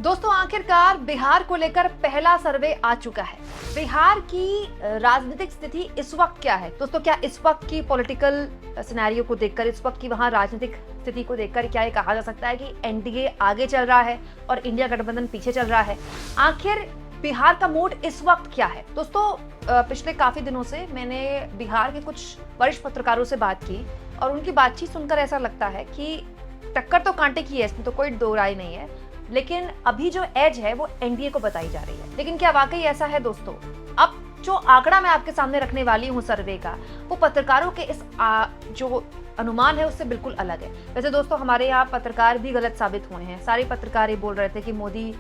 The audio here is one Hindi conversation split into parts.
दोस्तों आखिरकार बिहार को लेकर पहला सर्वे आ चुका है। बिहार की राजनीतिक स्थिति इस वक्त क्या है दोस्तों? क्या इस वक्त की पॉलिटिकल सिनेरियो को देखकर, इस वक्त की वहां राजनीतिक स्थिति को देखकर क्या ये कहा जा सकता है कि एनडीए आगे चल रहा है और इंडिया गठबंधन पीछे चल रहा है? आखिर बिहार का मूड इस वक्त क्या है दोस्तों? पिछले काफी दिनों से मैंने बिहार के कुछ वरिष्ठ पत्रकारों से बात की और उनकी बातचीत सुनकर ऐसा लगता है कि टक्कर तो कांटे की है, इसमें तो कोई दो राय नहीं है, लेकिन अभी जो एज है वो एनडीए को बताई जा रही है। लेकिन क्या वाकई ऐसा है दोस्तों? अब जो आंकड़ा मैं आपके सामने रखने वाली हूँ सर्वे का, वो पत्रकारों के इस जो अनुमान है उससे बिल्कुल अलग है। वैसे दोस्तों हमारे यहाँ पत्रकार भी गलत साबित हुए हैं। सारे पत्रकार ये बोल रहे थे कि मोदी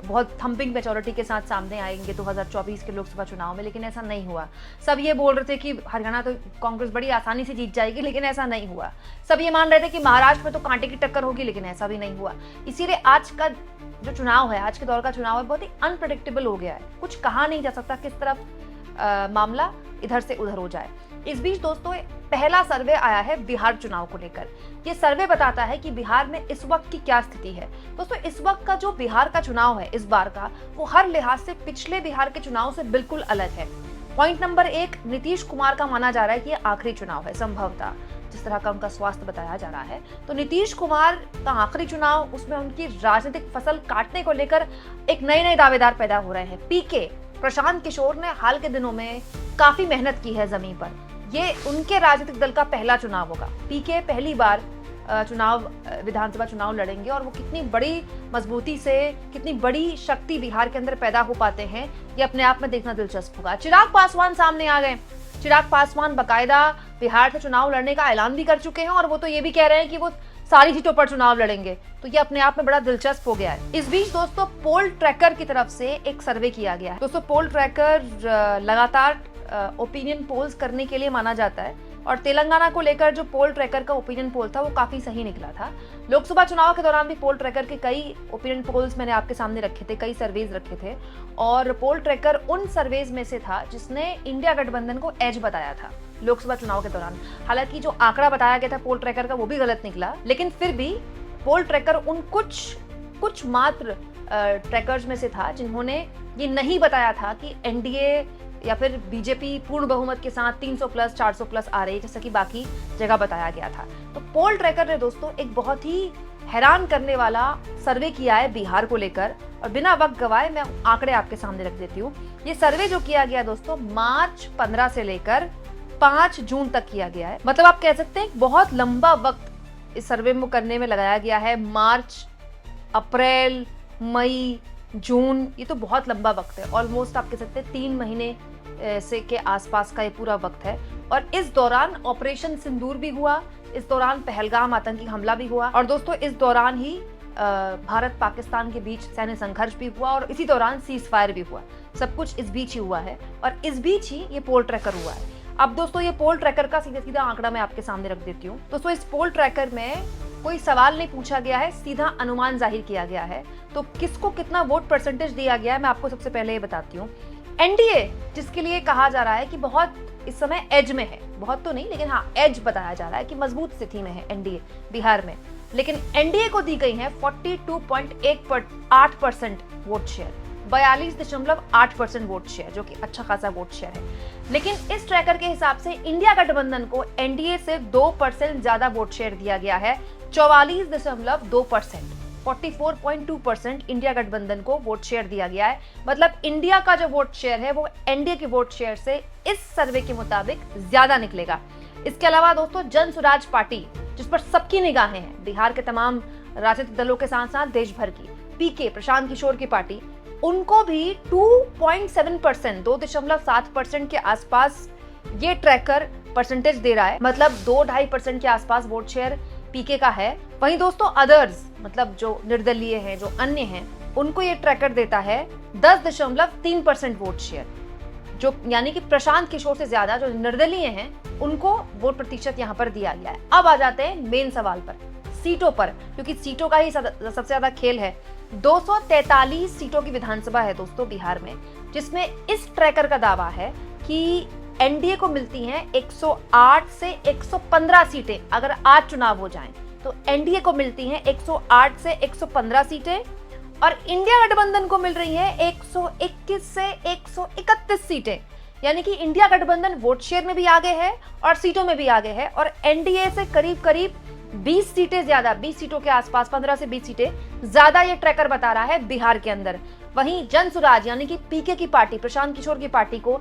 बहुत थम्पिंग मेजोरिटी के साथ सामने आएंगे 2024 के लोकसभा चुनाव में, लेकिन ऐसा नहीं हुआ। सब ये बोल रहे थे कि हरियाणा तो कांग्रेस बड़ी आसानी से जीत जाएगी, लेकिन ऐसा नहीं हुआ। सब ये मान रहे थे कि महाराष्ट्र में तो कांटे की टक्कर होगी, लेकिन ऐसा भी नहीं हुआ। इसीलिए आज का जो चुनाव है, आज के दौर का चुनाव है, बहुत ही अनप्रेडिक्टेबल हो गया है। कुछ कहा नहीं जा सकता किस तरफ मामला इधर से उधर हो जाए। इस बीच दोस्तों पहला सर्वे आया है बिहार चुनाव को लेकर। ये सर्वे बताता है कि बिहार में इस वक्त की क्या स्थिति है। दोस्तों इस वक्त का जो बिहार का चुनाव है इस बार का, वो हर लिहाज से पिछले बिहार के चुनाव से बिल्कुल अलग है। पॉइंट नंबर 1, नीतीश कुमार का माना जा रहा है कि ये आखिरी चुनाव है संभवतः, जिस तरह का उनका स्वास्थ्य बताया जा रहा है। तो नीतीश कुमार का आखिरी चुनाव, उसमें उनकी राजनीतिक फसल काटने को लेकर एक नए दावेदार पैदा हो रहे हैं। पीके प्रशांत किशोर ने हाल के दिनों में काफी मेहनत की है जमीन पर। ये उनके राजनीतिक दल का पहला चुनाव होगा। पीके पहली बार विधानसभा चुनाव लड़ेंगे और वो कितनी बड़ी मजबूती से, कितनी बड़ी शक्ति बिहार के अंदर पैदा हो पाते हैं, ये अपने आप में देखना दिलचस्प होगा। चिराग पासवान सामने आ गए। चिराग पासवान बकायदा बिहार से चुनाव लड़ने का ऐलान भी कर चुके हैं और वो तो ये भी कह रहे हैं कि वो सारी सीटों पर चुनाव लड़ेंगे। तो ये अपने आप में बड़ा दिलचस्प हो गया है। इस बीच दोस्तों पोल ट्रैकर की तरफ से एक सर्वे किया गया है। दोस्तों पोल ट्रैकर लगातार ओपिनियन पोल्स करने के लिए माना जाता है और तेलंगाना को लेकर जो पोल ट्रैकर का ओपिनियन पोल था वो काफी सही निकला था। लोकसभा चुनाव के दौरान भी पोल ट्रैकर के कई ओपिनियन पोल्स मैंने आपके सामने रखे थे, कई सर्वेज रखे थे और पोल ट्रैकर उन सर्वेज में से था जिसने इंडिया गठबंधन को एज बताया था लोकसभा चुनाव के दौरान। हालांकि जो आंकड़ा बताया गया था पोल ट्रैकर का वो भी गलत निकला, लेकिन फिर भी पोल ट्रैकर उन कुछ मात्र ट्रैकर्स में से था जिन्होंने ये नहीं बताया था कि एनडीए या फिर बीजेपी पूर्ण बहुमत के साथ 300 प्लस 400 प्लस आ रही है, जैसा कि बाकी जगह बताया गया था। तो पोल ट्रैकर ने दोस्तों एक बहुत ही हैरान करने वाला सर्वे किया है बिहार को लेकर और बिना वक्त गवाए मैं आंकड़े आपके सामने रख देती हूँ। ये सर्वे जो किया गया दोस्तों मार्च 15 से लेकर 5 जून तक किया गया है। मतलब आप कह सकते हैं बहुत लंबा वक्त इस सर्वे में करने में लगाया गया है। मार्च, अप्रैल, मई, जून, ये तो बहुत लंबा वक्त है। ऑलमोस्ट आप कह सकते हैं 3 महीने से के आसपास का ये पूरा वक्त है। और इस दौरान ऑपरेशन सिंदूर भी हुआ, इस दौरान पहलगाम आतंकी हमला भी हुआ और दोस्तों इस दौरान ही भारत पाकिस्तान के बीच सैन्य संघर्ष भी हुआ और इसी दौरान सीज फायर भी हुआ। सब कुछ इस बीच ही हुआ है और इस बीच ही ये पोल ट्रैकर हुआ है। अब दोस्तों ये पोल ट्रैकर का सीधा सीधा आंकड़ा मैं आपके सामने रख देती हूँ। दोस्तों इस पोल ट्रैकर में कोई सवाल नहीं पूछा गया है, सीधा अनुमान जाहिर किया गया है। तो किसको कितना वोट परसेंटेज दिया गया है मैं आपको सबसे पहले ये बताती हूँ। एनडीए जिसके लिए कहा जा रहा है कि बहुत इस समय एज में है, बहुत तो नहीं लेकिन हाँ एज बताया जा रहा है कि मजबूत स्थिति में है एनडीए बिहार में, लेकिन एनडीए को दी गई है 42.8% वोट शेयर, 42.8% वोट शेयर, जो कि अच्छा खासा वोट शेयर है। लेकिन इस ट्रैकर के हिसाब से इंडिया गठबंधन को एनडीए से 2% ज्यादा वोट शेयर दिया गया है, 44.2%, 44.2% इंडिया गठबंधन को वोट शेयर दिया गया है। मतलब इंडिया का जो वोट शेयर है वो एनडीए के वोट शेयर से इस सर्वे के मुताबिक ज्यादा निकलेगा। इसके अलावा दोस्तों जन स्वराज पार्टी, जिस पर सबकी निगाहें हैं बिहार के तमाम राजनीतिक दलों के साथ साथ देश भर की, पीके प्रशांत किशोर की पार्टी, उनको भी 2.7%, 2.7% के आसपास ये ट्रैकर परसेंटेज दे रहा है। मतलब 2-2.5% के आसपास वोट शेयर पीके का है। वहीं दोस्तों अदर्स, मतलब जो निर्दलीय हैं, जो अन्य हैं, उनको ये ट्रैकर देता है 10.3% वोट शेयर, जो यानी कि प्रशांत किशोर से ज्यादा जो निर्दलीय हैं उनको वोट प्रतिशत यहाँ पर दिया गया है। अब आ जाते हैं मेन सवाल पर, सीटों पर, क्योंकि सीटों का ही सबसे ज्यादा खेल है। 243 सीटों की विधानसभा है दोस्तों बिहार में, जिसमें इस ट्रैकर का दावा है कि एनडीए को मिलती हैं 108 से 115 सीटें। अगर आज चुनाव हो जाएं तो एनडीए को मिलती हैं 108 से 115 सीटें और इंडिया गठबंधन को मिल रही है 121 से 131 सीटें, यानी कि इंडिया गठबंधन वोट शेयर में भी आगे है और सीटों में भी आगे है, और एनडीए से करीब करीब 20 सीटें ज्यादा, 20 सीटों के आसपास, 15 से 20 सीटें ज्यादा ये ट्रैकर बता रहा है बिहार के अंदर। वहीं जनसुराज यानी कि पीके की पार्टी, प्रशांत किशोर की पार्टी को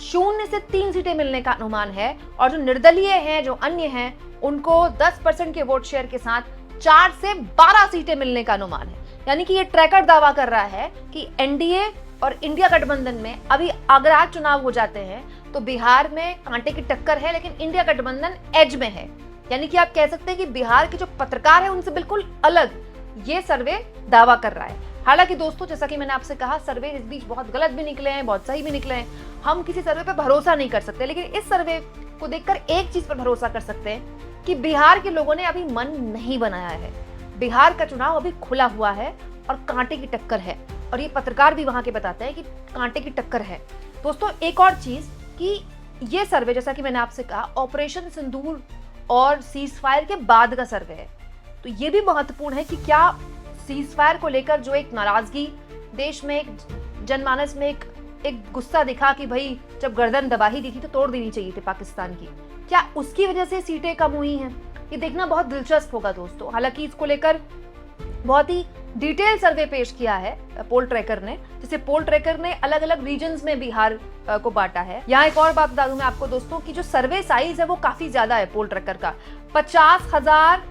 0 से 3 सीटें मिलने का अनुमान है, और जो निर्दलीय हैं, जो अन्य हैं, उनको 10% के वोट शेयर के साथ 4 से 12 सीटें मिलने का अनुमान है। यानी कि ये ट्रैकर दावा कर रहा है कि एनडीए और इंडिया गठबंधन में अभी अगर आज चुनाव हो जाते हैं तो बिहार में कांटे की टक्कर है, लेकिन इंडिया गठबंधन एज में है। यानी कि आप कह सकते हैं कि बिहार के जो पत्रकार है उनसे बिल्कुल अलग ये सर्वे दावा कर रहा है। हालांकि दोस्तों, जैसा कि मैंने आपसे कहा, सर्वे इस बीच बहुत गलत भी निकले हैं, बहुत सही भी निकले हैं। हम किसी सर्वे पर भरोसा नहीं कर सकते, लेकिन इस सर्वे को देखकर एक चीज पर भरोसा कर सकते हैं कि बिहार के लोगों ने अभी मन नहीं बनाया है। बिहार का चुनाव अभी खुला हुआ है और कांटे की टक्कर है, और ये पत्रकार भी वहां के बताते हैं कि कांटे की टक्कर है। दोस्तों, एक और चीज कि ये सर्वे, जैसा कि मैंने आपसे कहा, ऑपरेशन सिंदूर और सीज फायर के बाद का सर्वे है, तो ये भी महत्वपूर्ण है कि क्या सीज फायर को लेकर जो एक नाराजगी देश में, एक जनमानस में एक गुस्सा दिखा कि भाई जब गर्दन दबा ही दी थी तो तोड़ देनी चाहिए थी पाकिस्तान की, क्या उसकी वजह से सीटें कम हुई हैं? ये देखना बहुत दिलचस्प होगा दोस्तों। हालांकि इसको लेकर बहुत ही डिटेल सर्वे पेश किया है पोल ट्रैकर ने, जिसे पोल ट्रैकर ने अलग अलग रीजन्स में बिहार को बांटा है। यहाँ एक और बात बता दूं मैं आपको दोस्तों कि जो सर्वे साइज है वो काफी ज्यादा है पोल ट्रैकर का। 50,000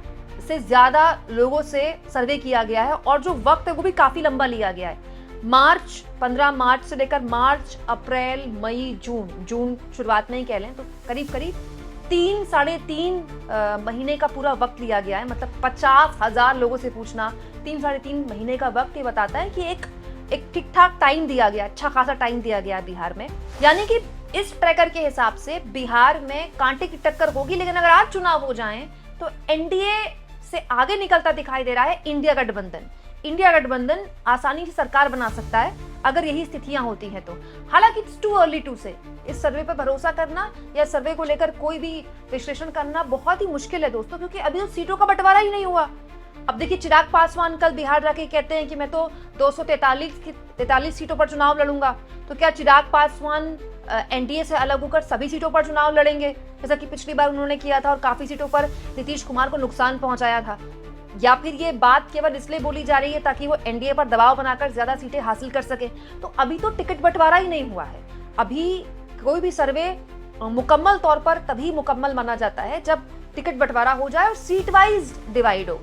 से ज्यादा लोगों से सर्वे किया गया है, और जो वक्त है वो भी काफी लंबा लिया गया है। 15 मार्च से लेकर मार्च, अप्रैल, मई, जून शुरुआत में ही कह लें तो करीब करीब 3-3.5 महीने का पूरा वक्त लिया गया है। मतलब 50,000 लोगों से पूछना, 3-3.5 महीने का वक्त, ये बताता है कि एक ठीक ठाक टाइम दिया गया, अच्छा खासा टाइम दिया गया बिहार में। यानी कि इस ट्रैकर के हिसाब से बिहार में कांटे की टक्कर होगी, लेकिन अगर आज चुनाव हो जाएं तो एनडीए से आगे निकलता दिखाई दे रहा है इंडिया गठबंधन। इंडिया गठबंधन आसानी से सरकार बना सकता है अगर यही स्थितियां होती हैं तो। हालांकि इट्स टू अर्ली टू से इस सर्वे पर भरोसा करना या सर्वे को लेकर कोई भी विश्लेषण करना बहुत ही मुश्किल है दोस्तों, क्योंकि अभी उस सीटों का बंटवारा ही नहीं हुआ। अब देखिए, चिराग पासवान कल बिहार जाके कहते हैं कि मैं तो 243 सीटों पर चुनाव लड़ूंगा। तो क्या चिराग पासवान एनडीए से अलग होकर सभी सीटों पर चुनाव लड़ेंगे, जैसा कि पिछली बार उन्होंने किया था और काफी सीटों पर नीतीश कुमार को नुकसान पहुंचाया था? या फिर ये बात केवल इसलिए बोली जा रही है ताकि वो एनडीए पर दबाव बनाकर ज्यादा सीटें हासिल कर सके? तो अभी तो टिकट बंटवारा ही नहीं हुआ है। अभी कोई भी सर्वे मुकम्मल तौर पर तभी मुकम्मल माना जाता है जब टिकट बंटवारा हो जाए और सीट वाइज डिवाइड हो,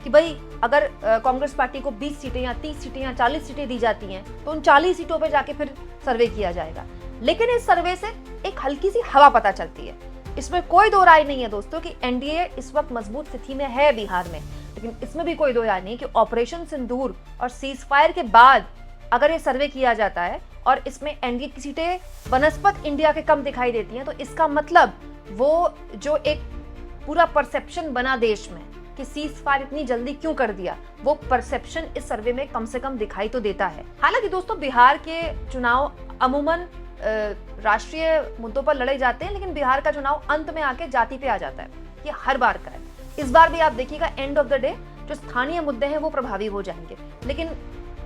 कि भाई अगर कांग्रेस पार्टी को 20 सीटें या 30 सीटें या 40 सीटें दी जाती हैं तो उन 40 सीटों पे जाके फिर सर्वे किया जाएगा। लेकिन इस सर्वे से एक हल्की सी हवा पता चलती है, इसमें कोई दो राय नहीं है दोस्तों कि एनडीए इस वक्त मजबूत स्थिति में है बिहार में। लेकिन इसमें भी कोई दो राय नहीं कि ऑपरेशन सिंदूर और सीज फायर के बाद अगर ये सर्वे किया जाता है और इसमें एनडीए की सीटें बनस्पत इंडिया के कम दिखाई देती हैं, तो इसका मतलब वो जो एक पूरा परसेप्शन बना देश में कि सीज फायर इतनी जल्दी क्यों कर दिया, वो परसेप्शन इस सर्वे में कम से कम दिखाई तो देता है। हालांकि दोस्तों, बिहार के चुनाव अमूमन राष्ट्रीय मुद्दों पर लड़े जाते हैं, लेकिन बिहार का चुनाव अंत में आके जाति पे आ जाता है। ये हर बार का है। इस बार भी आप देखिएगा, एंड ऑफ द डे जो स्थानीय मुद्दे हैं वो प्रभावी हो जाएंगे। लेकिन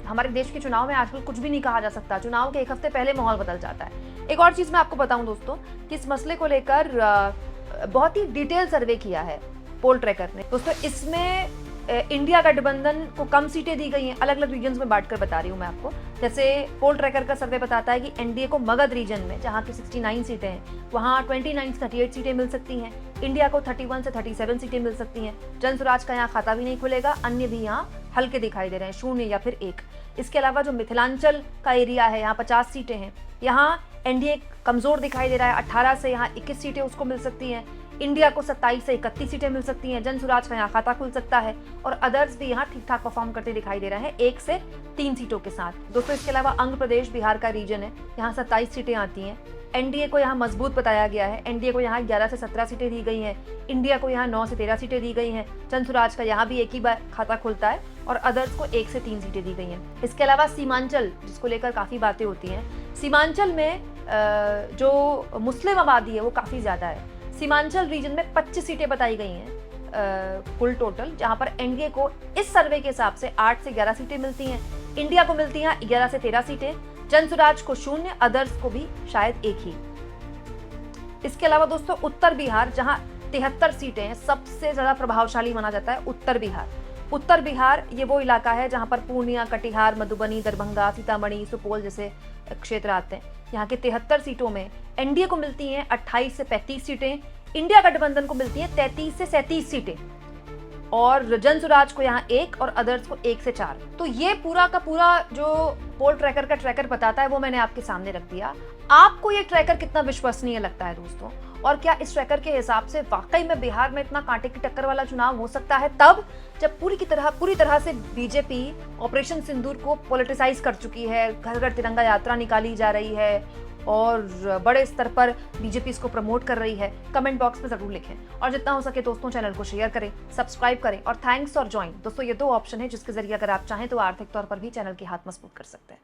हमारे देश के चुनाव में आजकल कुछ भी नहीं कहा जा सकता, चुनाव के एक हफ्ते पहले माहौल बदल जाता है। एक और चीज मैं आपको बताऊं दोस्तों कि इस मसले को लेकर बहुत ही डिटेल सर्वे किया है पोल ट्रैकर ने। दोस्तों, इसमें इंडिया गठबंधन को कम सीटें दी गई हैं, अलग अलग रीजन्स में बांटकर बता रही हूँ मैं आपको। जैसे पोल ट्रैकर का सर्वे बताता है कि एनडीए को मगध रीजन में, जहाँ की 69 सीटें हैं, वहाँ 29 से 38 सीटें मिल सकती हैं। इंडिया को 31 से 37 सीटें मिल सकती हैं। जनसुराज का यहाँ खाता भी नहीं खुलेगा, अन्य भी यहाँ हल्के दिखाई दे रहे हैं, 0 या फिर 1। इसके अलावा जो मिथिलांचल का एरिया है, यहाँ 50 सीटें हैं, यहाँ एनडीए कमजोर दिखाई दे रहा है। 18 से यहाँ 21 सीटें उसको मिल सकती हैं। इंडिया को 27 से 31 सीटें मिल सकती हैं। जनसुराज का यहाँ खाता खुल सकता है, और अदर्स भी यहाँ ठीक ठाक परफॉर्म करते दिखाई दे रहे हैं 1 से 3 सीटों के साथ। दोस्तों, इसके अलावा आंध्र प्रदेश बिहार का रीजन है, यहाँ 27 सीटें आती हैं। एनडीए को यहाँ मजबूत बताया गया है। एनडीए को यहाँ 11 से 17 सीटें दी गई हैं। इंडिया को यहाँ 9 से 13 सीटें दी गई हैं। जनसुराज का यहाँ भी एक ही बार खाता खुलता है, और अदर्स को 1 से 3 सीटें दी गई हैं। इसके अलावा सीमांचल, जिसको लेकर काफी बातें होती हैं, सीमांचल में जो मुस्लिम आबादी है वो काफी ज्यादा है। सीमांचल रीजन में 25 सीटें बताई गई हैं कुल टोटल, जहां पर एनडीए को इस सर्वे के हिसाब से 8 से 11 सीटें मिलती हैं, इंडिया को मिलती हैं 11 से 13 सीटें, जनसुराज को 0, अदर्स को भी शायद 1 ही। इसके अलावा दोस्तों उत्तर बिहार, जहां 73 सीटें हैं, सबसे ज्यादा प्रभावशाली माना जाता है उत्तर बिहार। उत्तर बिहार ये वो इलाका है जहां पर पूर्णिया, कटिहार, मधुबनी, दरभंगा, सीतामढ़ी, सुपौल जैसे क्षेत्र आते हैं। यहाँ के 73 सीटों में एनडीए को मिलती हैं 28 से 35 सीटें, इंडिया गठबंधन को मिलती हैं 33 से 37 सीटें, और जनसुराज को यहाँ 1 और अदर्स को 1 से 4। तो ये पूरा का पूरा जो पोल ट्रैकर का ट्रैकर बताता है वो मैंने आपके सामने रख दिया। आपको ये ट्रैकर कितना विश्वसनीय लगता है दोस्तों, और क्या इस ट्रैकर के हिसाब से वाकई में बिहार में इतना कांटे की टक्कर वाला चुनाव हो सकता है, तब जब पूरी तरह से बीजेपी ऑपरेशन सिंदूर को पॉलिटिसाइज कर चुकी है, घर घर तिरंगा यात्रा निकाली जा रही है और बड़े स्तर पर बीजेपी इसको प्रमोट कर रही है? कमेंट बॉक्स में जरूर लिखें, और जितना हो सके दोस्तों चैनल को शेयर करें, सब्सक्राइब करें, और थैंक्स और ज्वाइन। दोस्तों ये 2 ऑप्शन है जिसके जरिए अगर आप चाहें तो आर्थिक तौर पर भी चैनल के हाथ मजबूत कर सकते हैं।